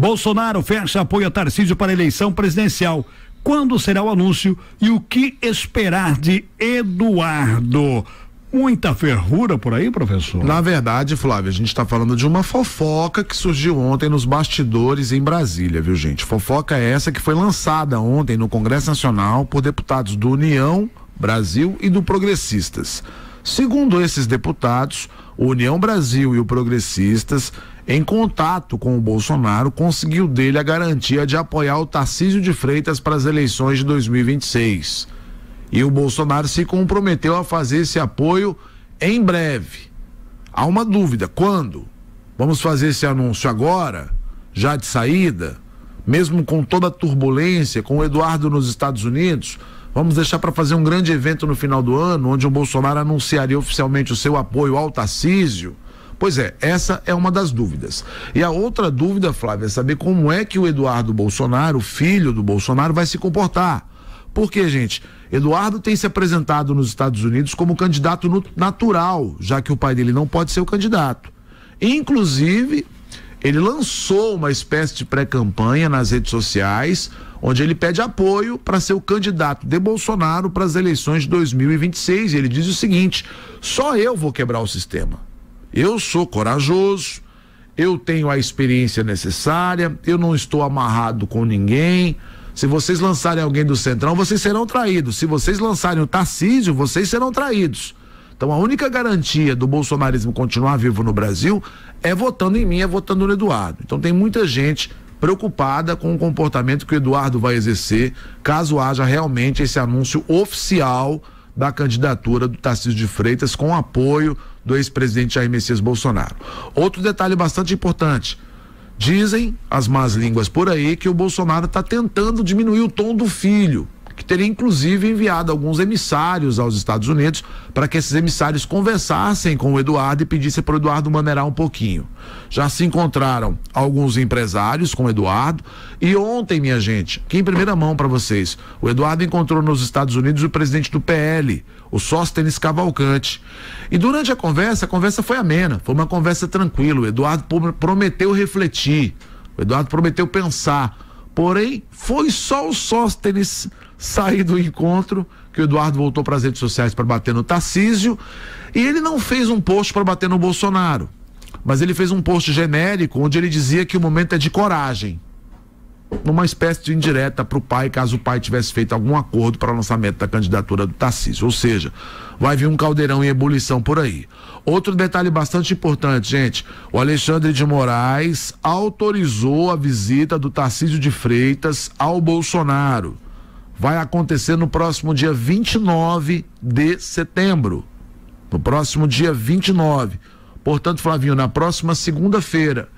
Bolsonaro fecha apoio a Tarcísio para a eleição presidencial. Quando será o anúncio e o que esperar de Eduardo? Muita ferrura por aí, professor? Na verdade, Flávio, a gente está falando de uma fofoca que surgiu ontem nos bastidores em Brasília, viu, gente? Fofoca essa que foi lançada ontem no Congresso Nacional por deputados do União Brasil e do Progressistas. Segundo esses deputados, o União Brasil e o Progressistas, em contato com o Bolsonaro, conseguiu dele a garantia de apoiar o Tarcísio de Freitas para as eleições de 2026. E o Bolsonaro se comprometeu a fazer esse apoio em breve. Há uma dúvida, quando? Vamos fazer esse anúncio agora? Já de saída? Mesmo com toda a turbulência, com o Eduardo nos Estados Unidos? Vamos deixar para fazer um grande evento no final do ano, onde o Bolsonaro anunciaria oficialmente o seu apoio ao Tarcísio? Pois é, essa é uma das dúvidas. E a outra dúvida, Flávia, é saber como é que o Eduardo Bolsonaro, o filho do Bolsonaro, vai se comportar. Porque, gente, Eduardo tem se apresentado nos Estados Unidos como candidato natural, já que o pai dele não pode ser o candidato. Inclusive, ele lançou uma espécie de pré-campanha nas redes sociais, onde ele pede apoio para ser o candidato de Bolsonaro para as eleições de 2026. E ele diz o seguinte: só eu vou quebrar o sistema. Eu sou corajoso, eu tenho a experiência necessária, eu não estou amarrado com ninguém. Se vocês lançarem alguém do Centrão, vocês serão traídos. Se vocês lançarem o Tarcísio, vocês serão traídos. Então a única garantia do bolsonarismo continuar vivo no Brasil é votando em mim, é votando no Eduardo. Então tem muita gente preocupada com o comportamento que o Eduardo vai exercer, caso haja realmente esse anúncio oficial da candidatura do Tarcísio de Freitas com apoio do ex-presidente Jair Messias Bolsonaro. Outro detalhe bastante importante: dizem as más línguas por aí que o Bolsonaro está tentando diminuir o tom do filho, que teria inclusive enviado alguns emissários aos Estados Unidos para que esses emissários conversassem com o Eduardo e pedissem para o Eduardo maneirar um pouquinho. Já se encontraram alguns empresários com o Eduardo e ontem, minha gente, aqui em primeira mão para vocês, o Eduardo encontrou nos Estados Unidos o presidente do PL, o Sóstenes Cavalcante. E durante a conversa foi amena, foi uma conversa tranquila. O Eduardo prometeu refletir, o Eduardo prometeu pensar, porém foi só o Sóstenes sair do encontro que o Eduardo voltou para as redes sociais para bater no Tarcísio, e ele não fez um post para bater no Bolsonaro, mas ele fez um post genérico onde ele dizia que o momento é de coragem, numa espécie de indireta para o pai, caso o pai tivesse feito algum acordo para o lançamento da candidatura do Tarcísio. Ou seja, vai vir um caldeirão em ebulição por aí. Outro detalhe bastante importante, gente: o Alexandre de Moraes autorizou a visita do Tarcísio de Freitas ao Bolsonaro. Vai acontecer no próximo dia 29 de setembro. No próximo dia 29. Portanto, Flavinho, na próxima segunda-feira.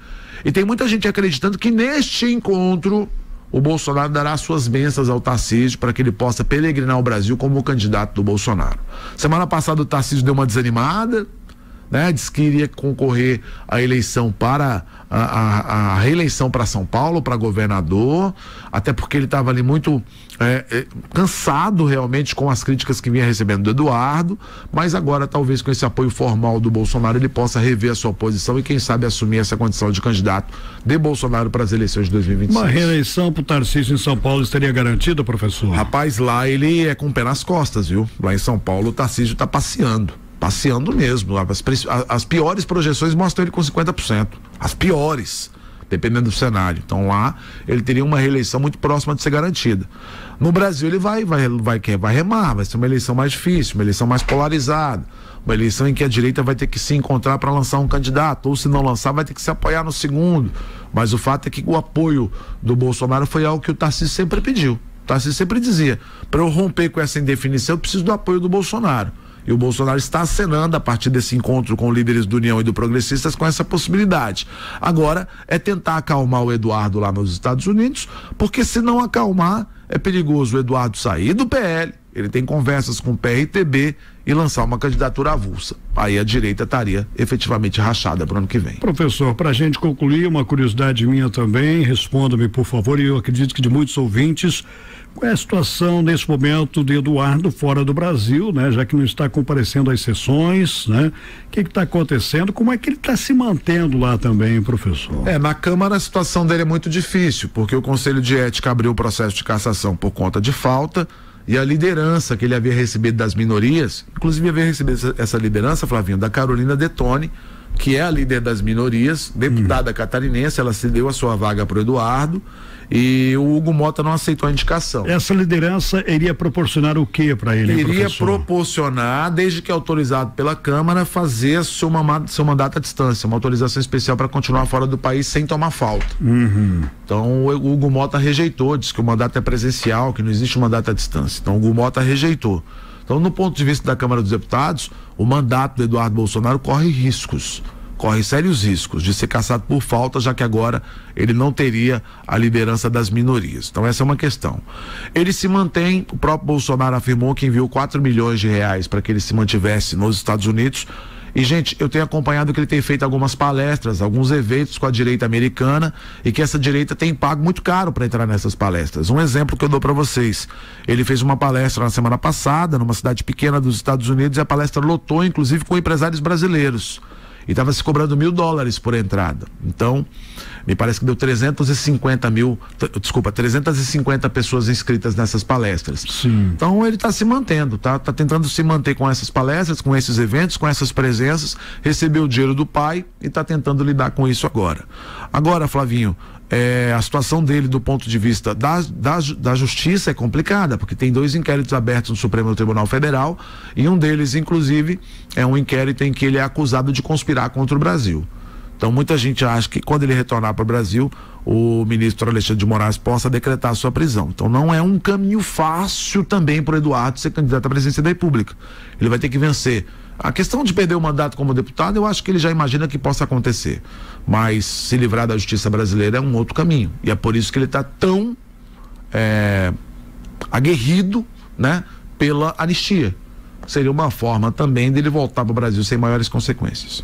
E tem muita gente acreditando que neste encontro o Bolsonaro dará suas bênçãos ao Tarcísio para que ele possa peregrinar o Brasil como o candidato do Bolsonaro. Semana passada o Tarcísio deu uma desanimada, né? Disse que iria concorrer à eleição para a reeleição para São Paulo, para governador, até porque ele estava ali muito cansado realmente com as críticas que vinha recebendo do Eduardo, mas agora talvez com esse apoio formal do Bolsonaro ele possa rever a sua posição e quem sabe assumir essa condição de candidato de Bolsonaro para as eleições de 2026. Uma reeleição para o Tarcísio em São Paulo estaria garantida, professor? Rapaz, lá ele é com o pé nas costas, viu? Lá em São Paulo o Tarcísio está passeando mesmo. As piores projeções mostram ele com 50%. As piores, dependendo do cenário. Então lá ele teria uma reeleição muito próxima de ser garantida. No Brasil ele vai remar, vai ser uma eleição mais difícil, uma eleição mais polarizada, uma eleição em que a direita vai ter que se encontrar para lançar um candidato, ou se não lançar vai ter que se apoiar no segundo. Mas o fato é que o apoio do Bolsonaro foi algo que o Tarcísio sempre pediu. O Tarcísio sempre dizia: para eu romper com essa indefinição eu preciso do apoio do Bolsonaro. E o Bolsonaro está acenando a partir desse encontro com líderes do União e do Progressistas com essa possibilidade. Agora é tentar acalmar o Eduardo lá nos Estados Unidos, porque se não acalmar é perigoso o Eduardo sair do PL. Ele tem conversas com o PRTB e lançar uma candidatura avulsa. Aí a direita estaria efetivamente rachada para o ano que vem. Professor, para a gente concluir, uma curiosidade minha também, responda-me por favor, e eu acredito que de muitos ouvintes, qual é a situação nesse momento de Eduardo fora do Brasil, né? Já que não está comparecendo às sessões, né? O que está acontecendo? Como é que ele está se mantendo lá também, professor? Na Câmara a situação dele é muito difícil, porque o Conselho de Ética abriu o processo de cassação por conta de falta, e a liderança que ele havia recebido das minorias, inclusive havia recebido essa liderança, Flavinho, da Carolina Detoni, que é a líder das minorias, deputada catarinense, ela cedeu a sua vaga para o Eduardo, e o Hugo Mota não aceitou a indicação. Essa liderança iria proporcionar o que para ele, Iria professor? proporcionar, desde que autorizado pela Câmara, fazer seu mandato à distância, uma autorização especial para continuar fora do país sem tomar falta. Então o Hugo Mota rejeitou, disse que o mandato é presencial, que não existe mandato à distância. Então o Hugo Mota rejeitou. Então, no ponto de vista da Câmara dos Deputados, o mandato do Eduardo Bolsonaro corre sérios riscos de ser cassado por falta, já que agora ele não teria a liderança das minorias. Então essa é uma questão. Ele se mantém, o próprio Bolsonaro afirmou que enviou 4 milhões de reais para que ele se mantivesse nos Estados Unidos. E, gente, eu tenho acompanhado que ele tem feito algumas palestras, alguns eventos com a direita americana, e que essa direita tem pago muito caro para entrar nessas palestras. Um exemplo que eu dou para vocês: ele fez uma palestra na semana passada numa cidade pequena dos Estados Unidos, e a palestra lotou, inclusive, com empresários brasileiros. E estava se cobrando $1.000 por entrada. Então, me parece que deu 350 pessoas inscritas nessas palestras. Sim. Então ele está se mantendo, tá tentando se manter com essas palestras, com esses eventos, com essas presenças, recebeu o dinheiro do pai e está tentando lidar com isso agora. Agora, Flavinho, a situação dele do ponto de vista da justiça é complicada, porque tem 2 inquéritos abertos no Supremo Tribunal Federal, e um deles, inclusive, é um inquérito em que ele é acusado de conspirar contra o Brasil. Então muita gente acha que quando ele retornar para o Brasil, o ministro Alexandre de Moraes possa decretar a sua prisão. Então não é um caminho fácil também para o Eduardo ser candidato à presidência da República. Ele vai ter que vencer. A questão de perder o mandato como deputado, eu acho que ele já imagina que possa acontecer. Mas se livrar da justiça brasileira é um outro caminho. E é por isso que ele está tão aguerrido, né, pela anistia. Seria uma forma também dele voltar para o Brasil sem maiores consequências.